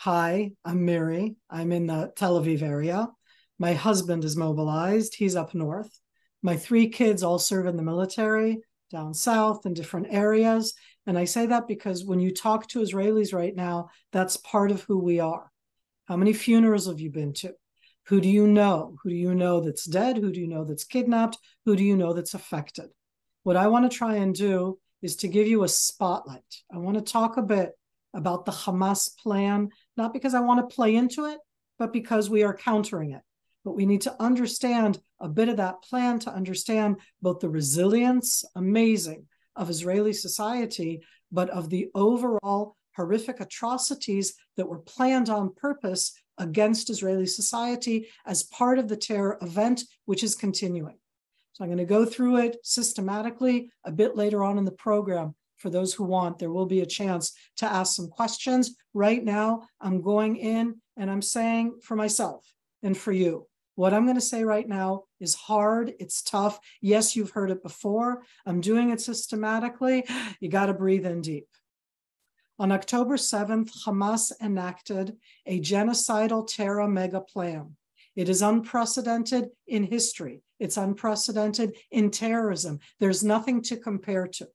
Hi, I'm Miri. I'm in the Tel Aviv area. My husband is mobilized. He's up north. My three kids all serve in the military down south in different areas. And I say that because when you talk to Israelis right now, that's part of who we are. How many funerals have you been to? Who do you know? Who do you know that's dead? Who do you know that's kidnapped? Who do you know that's affected? What I want to try and do is to give you a spotlight. I want to talk a bit about the Hamas plan, not because I want to play into it, but because we are countering it. But we need to understand a bit of that plan to understand both the resilience, amazing, of Israeli society, but of the overall horrific atrocities that were planned on purpose against Israeli society as part of the terror event, which is continuing. So I'm going to go through it systematically a bit later on in the program. For those who want, there will be a chance to ask some questions. Right now, I'm going in and I'm saying for myself and for you, what I'm going to say right now is hard. It's tough. Yes, you've heard it before. I'm doing it systematically. You got to breathe in deep. On October 7th, Hamas enacted a genocidal terror mega plan. It is unprecedented in history. It's unprecedented in terrorism. There's nothing to compare to.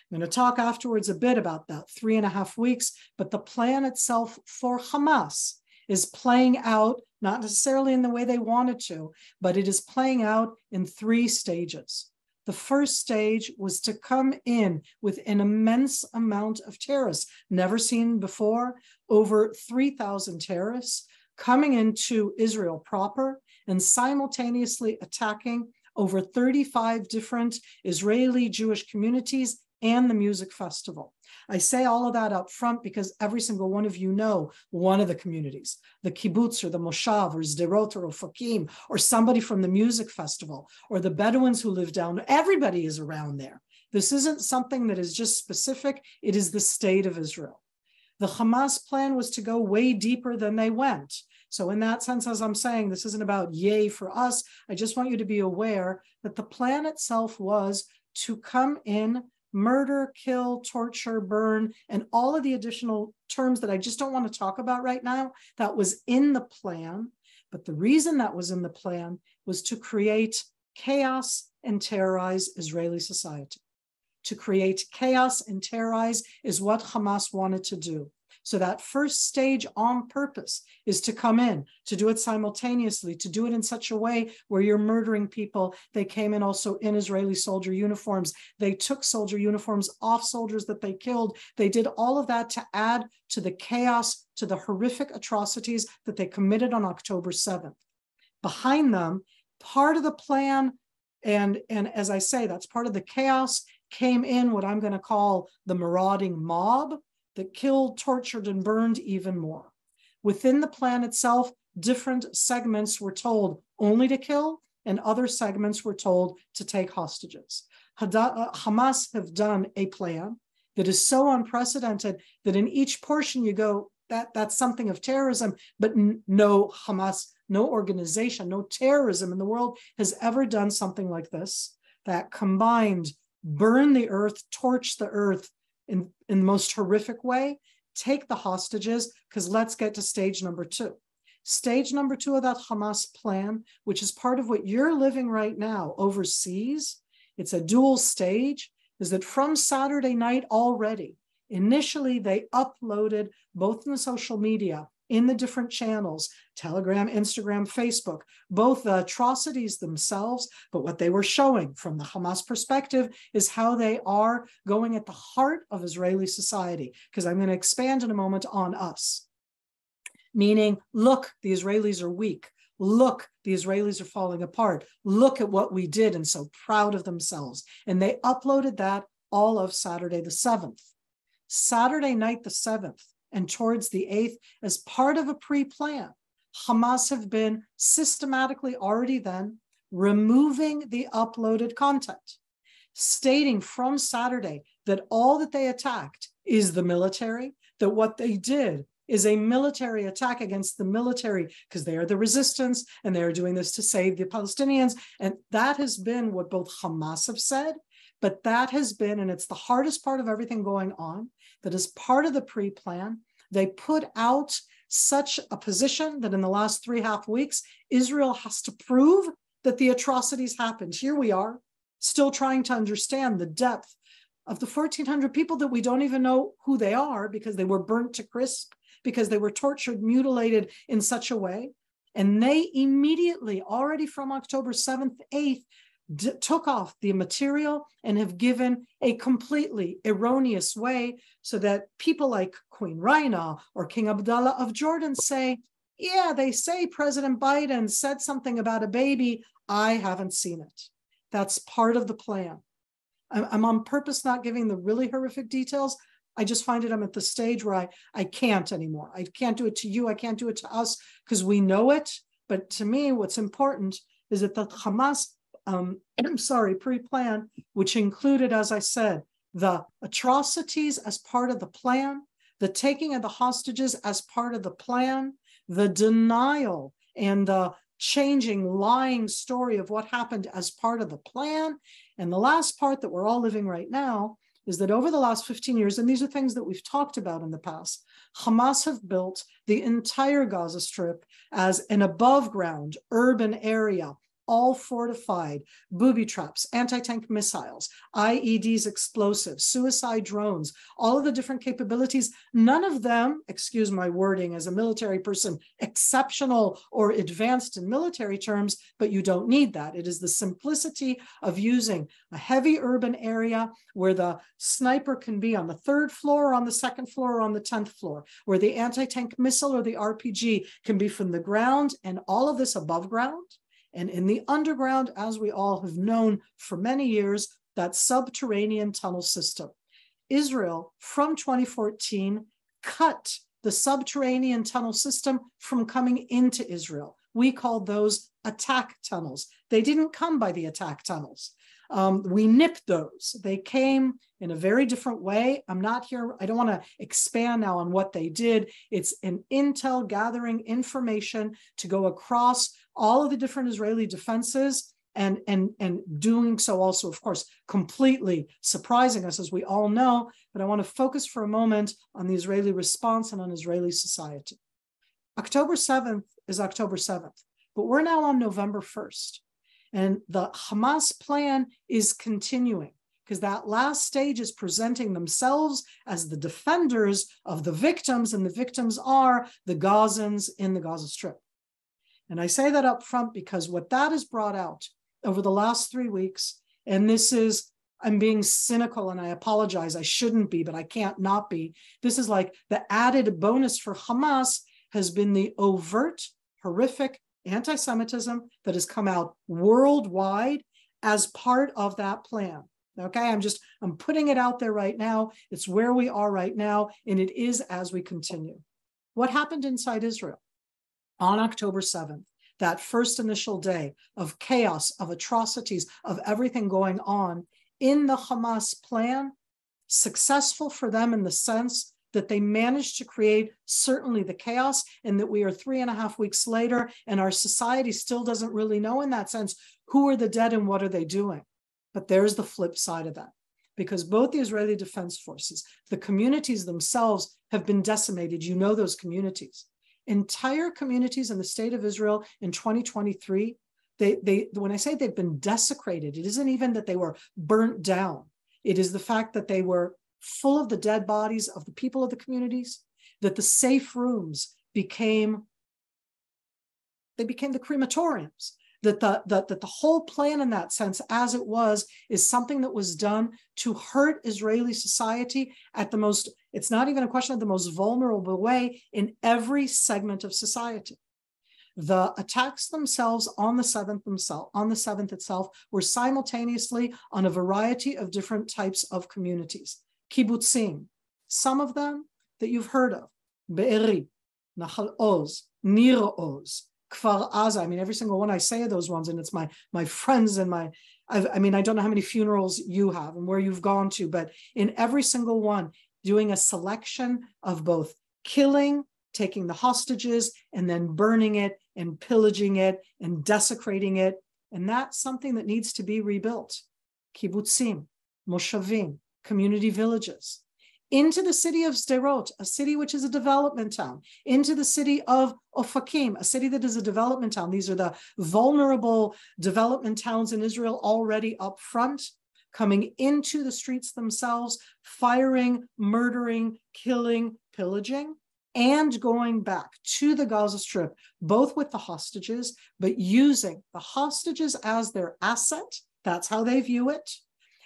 I'm going to talk afterwards a bit about that 3.5 weeks, but the plan itself for Hamas is playing out, not necessarily in the way they wanted to, but it is playing out in 3 stages. The first stage was to come in with an immense amount of terrorists, never seen before, over 3,000 terrorists coming into Israel proper and simultaneously attacking over 35 different Israeli Jewish communities and the music festival. I say all of that up front because every single one of you know one of the communities, the kibbutz or the moshav or Sderot or Ofakim or somebody from the music festival or the Bedouins who live down. Everybody is around there. This isn't something that is just specific. It is the state of Israel. The Hamas plan was to go way deeper than they went. So in that sense, as I'm saying, this isn't about yay for us. I just want you to be aware that the plan itself was to come in, murder, kill, torture, burn, and all of the additional terms that I just don't want to talk about right now. That was in the plan. But the reason that was in the plan was to create chaos and terrorize Israeli society. To create chaos and terrorize is what Hamas wanted to do. So that first stage on purpose is to come in, to do it simultaneously, to do it in such a way where you're murdering people. They came in also in Israeli soldier uniforms. They took soldier uniforms off soldiers that they killed. They did all of that to add to the chaos, to the horrific atrocities that they committed on October 7th. Behind them, part of the plan, and as I say, that's part of the chaos, came in what I'm going to call the marauding mob that killed, tortured, and burned even more. Within the plan itself, different segments were told only to kill, and other segments were told to take hostages. Hamas have done a plan that is so unprecedented that in each portion you go, that's something of terrorism, but no Hamas, no organization, no terrorism in the world has ever done something like this, that combined burn the earth, torch the earth, in the most horrific way, take the hostages, because let's get to stage number 2. Stage number 2 of that Hamas plan, which is part of what you're living right now overseas, it's a dual stage, is that from Saturday night already, initially they uploaded both in the social media, in the different channels, Telegram, Instagram, Facebook, both the atrocities themselves, but what they were showing from the Hamas perspective is how they are going at the heart of Israeli society, because I'm going to expand in a moment on us. Meaning, look, the Israelis are weak. Look, the Israelis are falling apart. Look at what we did, and so proud of themselves. And they uploaded that all of Saturday the 7th. Saturday night the 7th, and towards the 8th, as part of a pre-plan, Hamas have been systematically already then removing the uploaded content, stating from Saturday that all that they attacked is the military, that what they did is a military attack against the military because they are the resistance and they are doing this to save the Palestinians. And that has been what both Hamas have said, but that has been, and it's the hardest part of everything going on, that as part of the pre-plan, they put out such a position that in the last 3.5 weeks, Israel has to prove that the atrocities happened. Here we are, still trying to understand the depth of the 1,400 people that we don't even know who they are because they were burnt to crisp, because they were tortured, mutilated in such a way. And they immediately, already from October 7th, 8th, took off the material and have given a completely erroneous way so that people like Queen Raina or King Abdullah of Jordan say, yeah, they say President Biden said something about a baby. I haven't seen it. That's part of the plan. I'm on purpose not giving the really horrific details. I just find I'm at the stage where I can't anymore. I can't do it to you. I can't do it to us because we know it. But to me, what's important is that the Hamas pre-plan, which included, as I said, the atrocities as part of the plan, the taking of the hostages as part of the plan, the denial and the changing, lying story of what happened as part of the plan. And the last part that we're all living right now is that over the last 15 years, and these are things that we've talked about in the past, Hamas have built the entire Gaza Strip as an above ground urban area, all fortified, booby traps, anti-tank missiles, IEDs, explosives, suicide drones, all of the different capabilities, none of them, excuse my wording as a military person, exceptional or advanced in military terms, but you don't need that. It is the simplicity of using a heavy urban area where the sniper can be on the 3rd floor or on the 2nd floor or on the 10th floor, where the anti-tank missile or the RPG can be from the ground, and all of this above ground. And in the underground, as we all have known for many years, that subterranean tunnel system. Israel, from 2014, cut the subterranean tunnel system from coming into Israel. We called those attack tunnels. They didn't come by the attack tunnels. We nipped those. They came in a very different way. I'm not here. I don't want to expand now on what they did. It's an intel gathering information to go across all of the different Israeli defenses and doing so also, of course, completely surprising us, as we all know. But I want to focus for a moment on the Israeli response and on Israeli society. October 7th is October 7th, but we're now on November 1st. And the Hamas plan is continuing because that last stage is presenting themselves as the defenders of the victims, and the victims are the Gazans in the Gaza Strip. And I say that up front because what that has brought out over the last 3 weeks, and this is, I'm being cynical and I apologize, I shouldn't be, but I can't not be. This is like the added bonus for Hamas has been the overt, horrific anti-Semitism that has come out worldwide as part of that plan. Okay, I'm putting it out there right now. It's where we are right now, and it is as we continue. What happened inside Israel on October 7th, that first initial day of chaos, of atrocities, of everything going on in the Hamas plan, successful for them in the sense that they managed to create certainly the chaos, and that we are 3.5 weeks later and our society still doesn't really know in that sense who are the dead and what are they doing. But there's the flip side of that, because both the Israeli Defense Forces, the communities themselves have been decimated. You know those communities. Entire communities in the state of Israel in 2023, when I say they've been desecrated, it isn't even that they were burnt down. It is the fact that they were full of the dead bodies of the people of the communities, that the safe rooms became the crematoriums, that the whole plan in that sense, as it was, is something that was done to hurt Israeli society at the most, it's not even a question of the most vulnerable way in every segment of society. The attacks themselves on the 7th itself were simultaneously on a variety of different types of communities. Kibbutzim, some of them that you've heard of, Be'eri, Nahal Oz, Nir Oz, Kfar Aza. I mean, every single one I say of those ones, and it's my friends and I don't know how many funerals you have and where you've gone to, but in every single one, doing a selection of both killing, taking the hostages, and then burning it and pillaging it and desecrating it. And that's something that needs to be rebuilt. Kibbutzim, Moshavim, community villages. into the city of Sderot, a city which is a development town, into the city of Ofakim, a city that is a development town. These are the vulnerable development towns in Israel already up front, coming into the streets themselves, firing, murdering, killing, pillaging, and going back to the Gaza Strip, both with the hostages, but using the hostages as their asset. That's how they view it.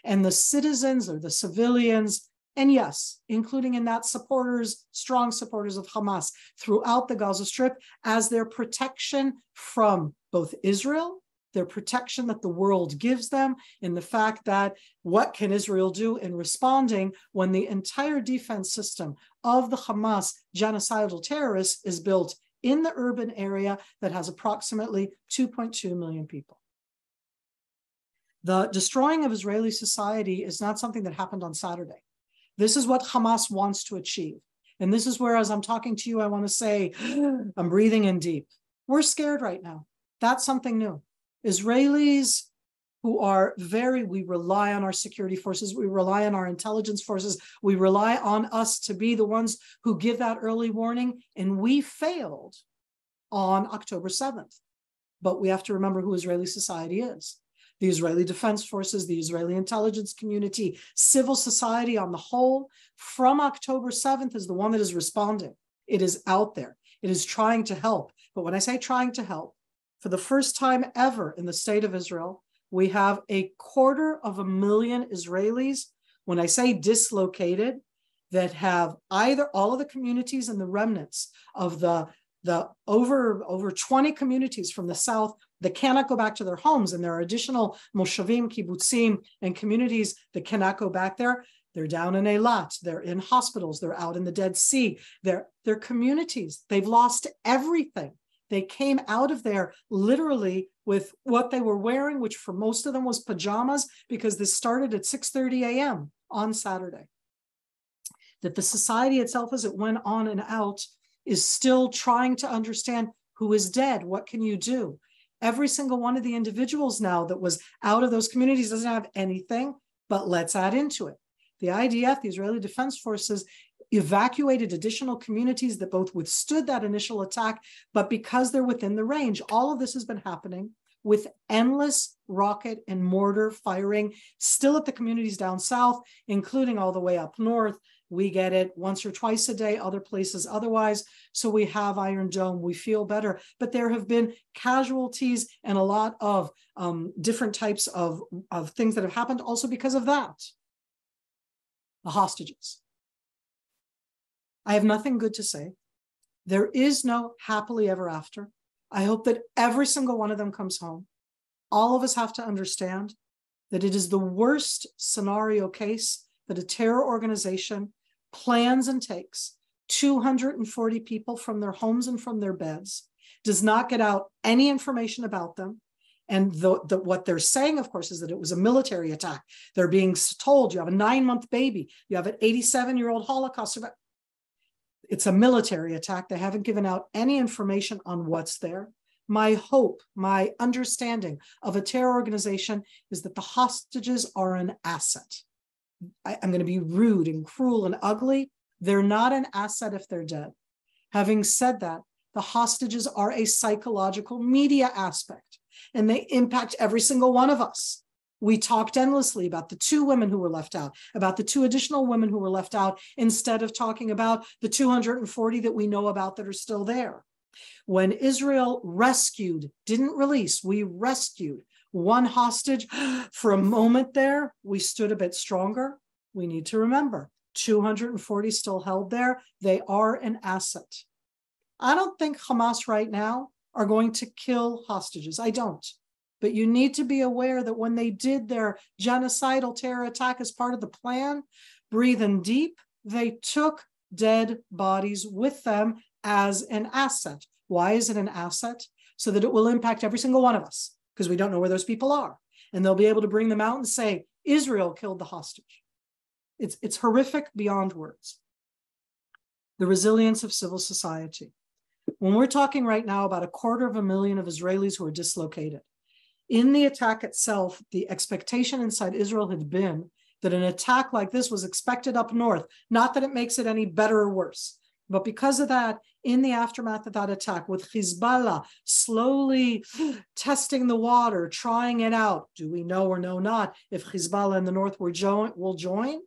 And the citizens or the civilians, and yes, including in that supporters, strong supporters of Hamas throughout the Gaza Strip, as their protection from both Israel, their protection that the world gives them, in the fact that what can Israel do in responding when the entire defense system of the Hamas genocidal terrorists is built in the urban area that has approximately 2.2 million people. The destroying of Israeli society is not something that happened on Saturday. This is what Hamas wants to achieve. And this is where, as I'm talking to you, I want to say, I'm breathing in deep. We're scared right now. That's something new. Israelis who are we rely on our security forces, we rely on our intelligence forces, we rely on us to be the ones who give that early warning, and we failed on October 7th. But we have to remember who Israeli society is. The Israeli Defense Forces, the Israeli intelligence community, civil society on the whole, from October 7th is the one that is responding. It is out there. It is trying to help. But when I say trying to help, for the first time ever in the state of Israel, we have 250,000 Israelis, when I say dislocated, that have either all of the communities and the remnants of the over 20 communities from the south that cannot go back to their homes, and there are additional moshavim, kibbutzim, and communities that cannot go back there. They're down in Eilat, they're in hospitals, they're out in the Dead Sea, they're communities. They've lost everything. They came out of there literally with what they were wearing, which for most of them was pajamas, because this started at 6:30 a.m. on Saturday. That the society itself, as it went on and out, is still trying to understand who is dead, what can you do? Every single one of the individuals now that was out of those communities doesn't have anything, but let's add into it. The IDF, the Israeli Defense Forces, evacuated additional communities that both withstood that initial attack, but because they're within the range, all of this has been happening with endless rocket and mortar firing, still at the communities down south, including all the way up north. We get it once or twice a day, other places otherwise. So we have Iron Dome, we feel better. But there have been casualties and a lot of different types of things that have happened also because of that. The hostages. I have nothing good to say. There is no happily ever after. I hope that every single one of them comes home. All of us have to understand that it is the worst scenario case that a terror organization plans and takes 240 people from their homes and from their beds, does not get out any information about them. And what they're saying, of course, is that it was a military attack. They're being told you have a 9-month baby, you have an 87-year-old Holocaust survivor. It's a military attack. They haven't given out any information on what's there. My hope, my understanding of a terror organization is that the hostages are an asset. I'm going to be rude and cruel and ugly. They're not an asset if they're dead. Having said that, the hostages are a psychological media aspect, and they impact every single one of us. We talked endlessly about the 2 women who were left out, about the 2 additional women who were left out, instead of talking about the 240 that we know about that are still there. When Israel rescued, didn't release, we rescued one hostage, for a moment there, we stood a bit stronger. We need to remember, 240 still held there. They are an asset. I don't think Hamas right now are going to kill hostages. I don't. But you need to be aware that when they did their genocidal terror attack as part of the plan, breathe in deep, they took dead bodies with them as an asset. Why is it an asset? So that it will impact every single one of us, because we don't know where those people are. And they'll be able to bring them out and say, Israel killed the hostage. It's horrific beyond words. The resilience of civil society. When we're talking right now about 250,000 of Israelis who are dislocated, in the attack itself, the expectation inside Israel had been that an attack like this was expected up north. Not that it makes it any better or worse, but because of that, in the aftermath of that attack, with Hezbollah slowly testing the water, trying it out, do we know or know not if Hezbollah in the north will join?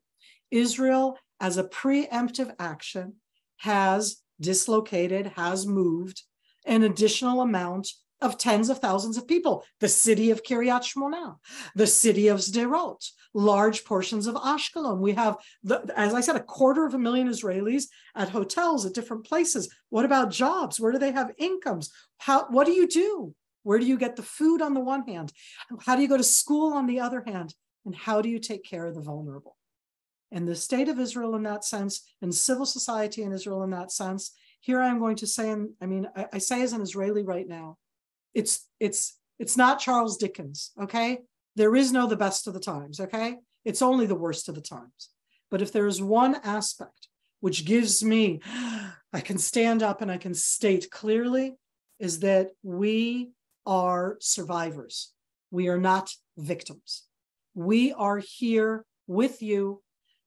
Israel, as a preemptive action, has dislocated, has moved an additional amount of tens of thousands of people. The city of Kiryat Shmona, the city of Sderot, large portions of Ashkelon. We have, as I said, 250,000 Israelis at hotels at different places. What about jobs? Where do they have incomes? What do you do? Where do you get the food on the one hand? How do you go to school on the other hand? And how do you take care of the vulnerable? And the state of Israel in that sense, and civil society in Israel in that sense, here I'm going to say, and I mean, I say as an Israeli right now, it's not Charles Dickens, okay? There is no the best of the times, okay? It's only the worst of the times. But if there is one aspect which gives me, I can stand up and I can state clearly, is that we are survivors. We are not victims. We are here with you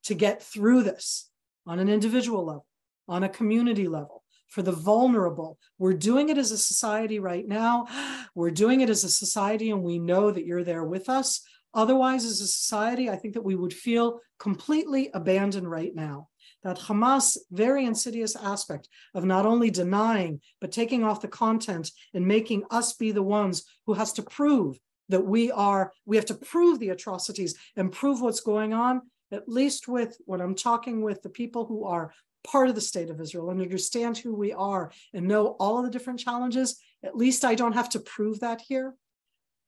to get through this on an individual level, on a community level, for the vulnerable. We're doing it as a society right now. We're doing it as a society, and we know that you're there with us. Otherwise, as a society, I think that we would feel completely abandoned right now. That Hamas, very insidious aspect of not only denying, but taking off the content and making us be the ones who has to prove that we have to prove the atrocities and prove what's going on, at least with when I'm talking with the people who are part of the state of Israel and understand who we are and know all of the different challenges, at least I don't have to prove that here.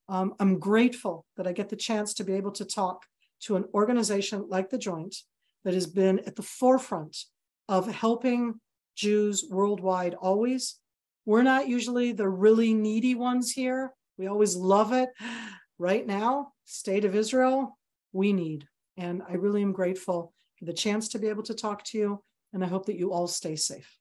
I'm grateful that I get the chance to be able to talk to an organization like the Joint that has been at the forefront of helping Jews worldwide always. We're not usually the really needy ones here. We always love it. Right now, state of Israel, we need. And I really am grateful for the chance to be able to talk to you. And I hope that you all stay safe.